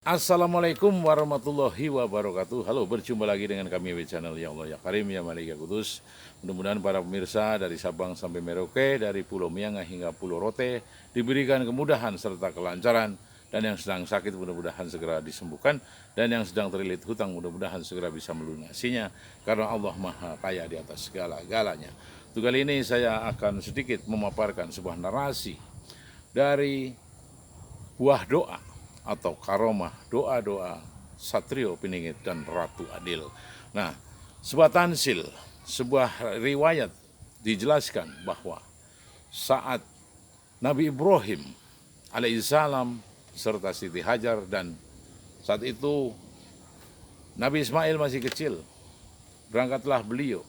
Assalamualaikum warahmatullahi wabarakatuh. Halo, berjumpa lagi dengan kami di channel Ya Allah Ya Karim Ya Malik Ya Kudus. Mudah-mudahan para pemirsa dari Sabang sampai Merauke, dari Pulau Miangas hingga Pulau Rote diberikan kemudahan serta kelancaran, dan yang sedang sakit mudah-mudahan segera disembuhkan, dan yang sedang terlilit hutang mudah-mudahan segera bisa melunasinya, karena Allah Maha Kaya di atas segala-galanya. Untuk kali ini saya akan sedikit memaparkan sebuah narasi dari buah doa atau karomah doa-doa Satrio Piningit dan Ratu Adil. Nah, sebuah tansil, sebuah riwayat dijelaskan bahwa saat Nabi Ibrahim alaihissalam serta Siti Hajar, dan saat itu Nabi Ismail masih kecil, berangkatlah beliau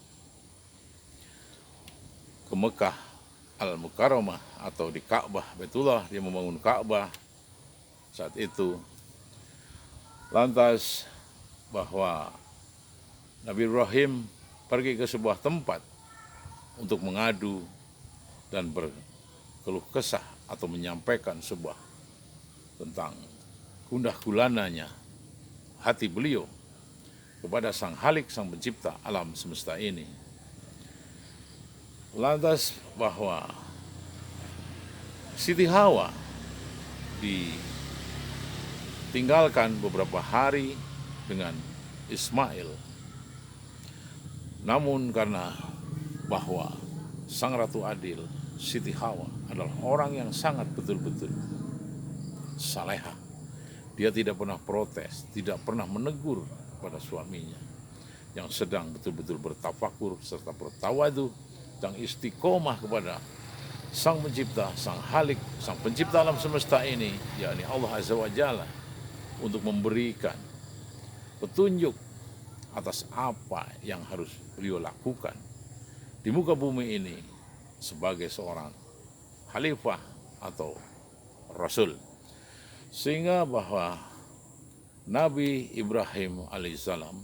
ke Mekah Al-Mukarramah atau di Ka'bah Baitullah. Dia membangun Ka'bah saat itu. Lantas bahwa Nabi Ibrahim pergi ke sebuah tempat untuk mengadu dan berkeluh kesah atau menyampaikan sebuah tentang gundah gulananya hati beliau kepada Sang Halik, Sang Pencipta alam semesta ini. Lantas bahwa Siti Hawa ditinggalkan beberapa hari dengan Ismail. Namun karena bahwa Sang Ratu Adil, Siti Hawa adalah orang yang sangat betul-betul salehah. Dia tidak pernah protes, tidak pernah menegur pada suaminya yang sedang betul-betul bertafakur serta bertawadu dan istiqomah kepada Sang Pencipta, Sang Halik, Sang Pencipta alam semesta ini, yakni Allah Azza wa Jalla, untuk memberikan petunjuk atas apa yang harus beliau lakukan di muka bumi ini sebagai seorang khalifah atau rasul. Sehingga bahwa Nabi Ibrahim alaihissalam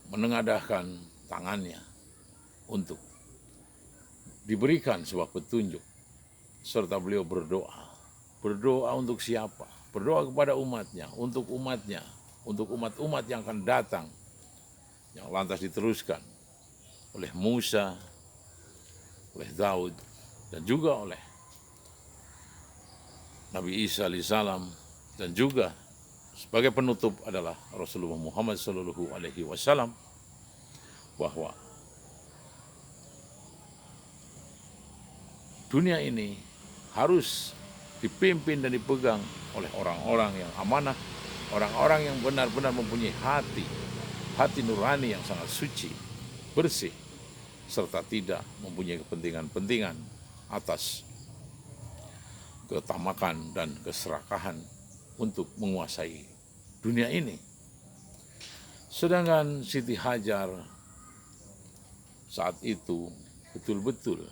menengadahkan tangannya untuk diberikan sebuah petunjuk, serta beliau berdoa. Berdoa untuk siapa? Berdoa kepada umatnya, untuk umat-umat yang akan datang, yang lantas diteruskan oleh Musa, oleh Daud, dan juga oleh Nabi Isa alaihissalam, dan juga sebagai penutup adalah Rasulullah Muhammad sallallahu alaihi wasallam, bahwa dunia ini harus dipimpin dan dipegang oleh orang-orang yang amanah, orang-orang yang benar-benar mempunyai hati nurani yang sangat suci, bersih, serta tidak mempunyai kepentingan-kepentingan atas ketamakan dan keserakahan untuk menguasai dunia ini. Sedangkan Siti Hajar saat itu betul-betul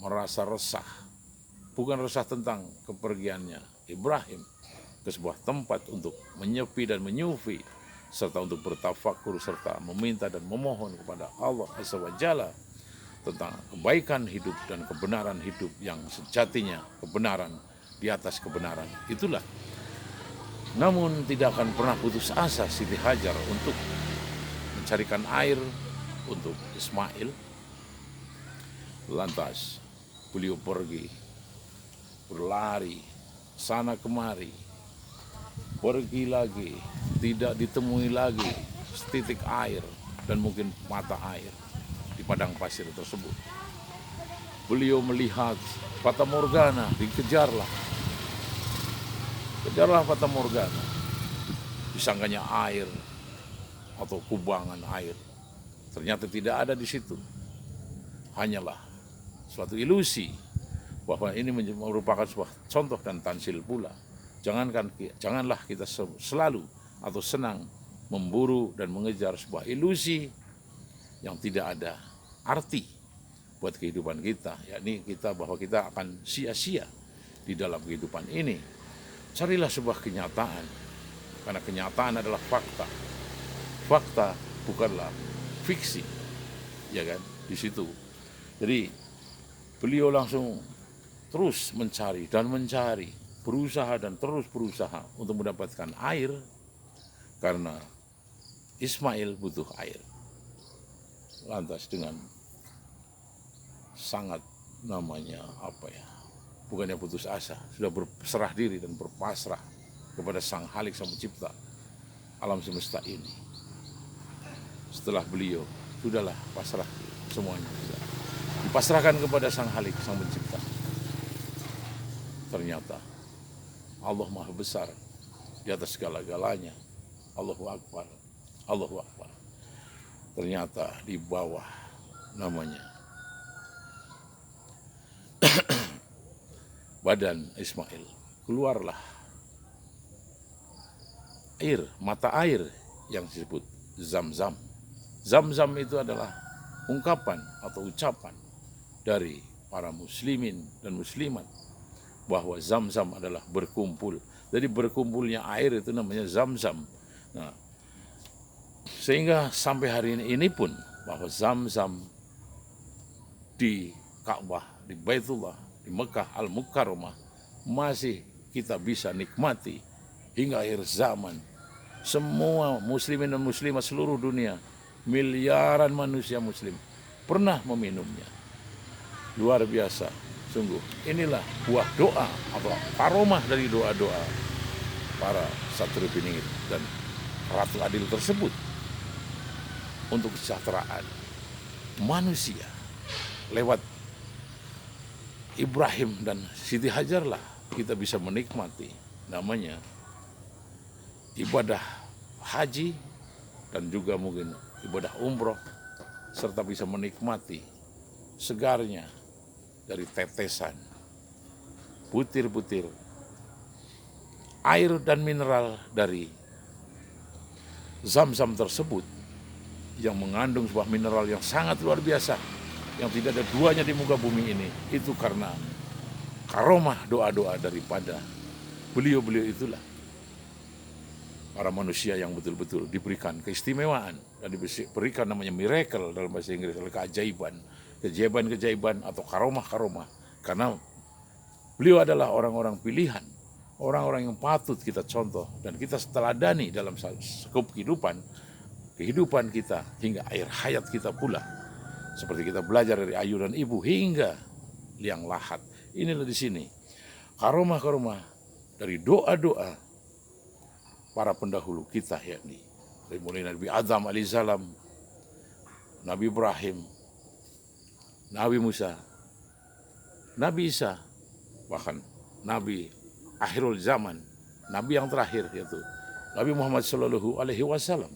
merasa resah, bukan resah tentang kepergiannya Ibrahim ke sebuah tempat untuk menyepi dan menyufi, serta untuk bertafakur serta meminta dan memohon kepada Allah Azza wa Jalla tentang kebaikan hidup dan kebenaran hidup yang sejatinya kebenaran di atas kebenaran itulah. Namun tidak akan pernah putus asa Siti Hajar untuk mencarikan air untuk Ismail. Lantas beliau pergi, berlari sana kemari, pergi lagi, tidak ditemui lagi setitik air dan mungkin mata air di padang pasir tersebut. Beliau melihat fata morgana, kejarlah fata morgana, disangkanya air atau kubangan air. Ternyata tidak ada di situ, hanyalah suatu ilusi, bahwa ini merupakan sebuah contoh dan tansil pula. Janganlah kita selalu atau senang memburu dan mengejar sebuah ilusi yang tidak ada arti buat kehidupan kita, yakni bahwa kita akan sia-sia di dalam kehidupan ini. Carilah sebuah kenyataan, karena kenyataan adalah fakta. Fakta bukanlah fiksi, ya kan? Di situ. Jadi beliau langsung terus mencari dan mencari, berusaha dan terus berusaha untuk mendapatkan air, karena Ismail butuh air. Lantas dengan sangat bukannya putus asa, sudah berserah diri dan berpasrah kepada Sang Halik, Sang Pencipta alam semesta ini. Setelah beliau, sudahlah pasrah semuanya, sudah dipasrahkan kepada Sang Halik, Sang Pencipta. Ternyata Allah Maha Besar di atas segala-galanya. Allahu Akbar, Allahu Akbar. Ternyata di bawah badan Ismail keluarlah air, mata air yang disebut Zam-Zam. Zam-Zam itu adalah ungkapan atau ucapan dari para muslimin dan muslimat bahwa Zam-Zam adalah berkumpul. Jadi berkumpulnya air itu namanya Zam-Zam. Nah, sehingga sampai hari ini pun bahwa Zam-Zam di Ka'bah, di Baitullah, di Mekah Al-Mukarramah masih kita bisa nikmati hingga akhir zaman. Semua muslimin dan muslimat seluruh dunia, miliaran manusia muslim pernah meminumnya. Luar biasa, sungguh. Inilah buah doa atau aromah dari doa-doa para Satrio Piningit dan Ratu Adil tersebut untuk kesejahteraan manusia. Lewat Ibrahim dan Siti Hajar lah kita bisa menikmati namanya ibadah haji dan juga mungkin ibadah umroh, serta bisa menikmati segarnya dari tetesan, butir-butir air dan mineral dari Zam-Zam tersebut yang mengandung sebuah mineral yang sangat luar biasa, yang tidak ada duanya di muka bumi ini. Itu karena karomah doa-doa daripada beliau-beliau itulah para manusia yang betul-betul diberikan keistimewaan dan diberikan namanya miracle dalam bahasa Inggris, keajaiban atau karomah-karomah, karena beliau adalah orang-orang pilihan, orang-orang yang patut kita contoh dan kita teladani dalam sekup kehidupan kita hingga akhir hayat kita pula. Seperti kita belajar dari ayah dan ibu hingga liang lahat. Inilah di sini karomah-karomah dari doa-doa para pendahulu kita, yakni dari mulai Nabi Adam alaihissalam, Nabi Ibrahim, Nabi Musa, Nabi Isa, bahkan Nabi akhirul zaman, Nabi yang terakhir yaitu Nabi Muhammad Shallallahu Alaihi Wasallam.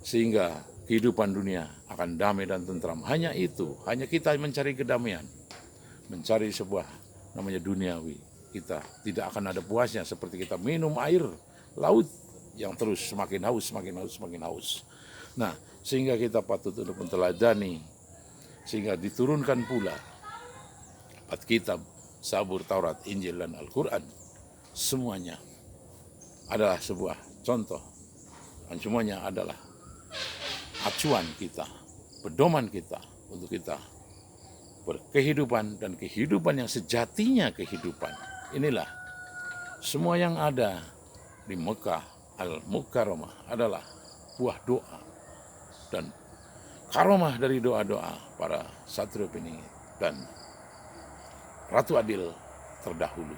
Sehingga kehidupan dunia akan damai dan tentram. Hanya itu, hanya kita mencari kedamaian, mencari sebuah namanya duniawi. Kita tidak akan ada puasnya seperti kita minum air laut yang terus semakin haus. Nah, sehingga kita patut untuk menteladani, sehingga diturunkan pula 4 kitab, Zabur, Taurat, Injil, dan Al-Quran. Semuanya adalah sebuah contoh, dan semuanya adalah acuan kita, pedoman kita untuk kita berkehidupan dan kehidupan yang sejatinya kehidupan. Inilah semua yang ada di Mekah Al-Mukarramah adalah buah doa dan karomah dari doa-doa para Satrio Piningit dan Ratu Adil terdahulu.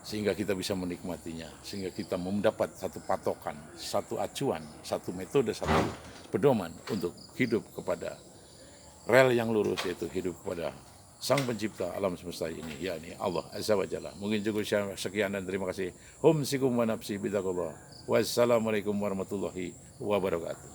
Sehingga kita bisa menikmatinya, sehingga kita mendapat satu patokan, satu acuan, satu metode, satu pedoman untuk hidup kepada rel yang lurus, yaitu hidup kepada Sang Pencipta alam semesta ini, yakni Allah Azza wa Jalla. Mungkin cukup sekian dan terima kasih. Hum sikum wa nafsi bidakullah. Wassalamualaikum warahmatullahi wabarakatuh.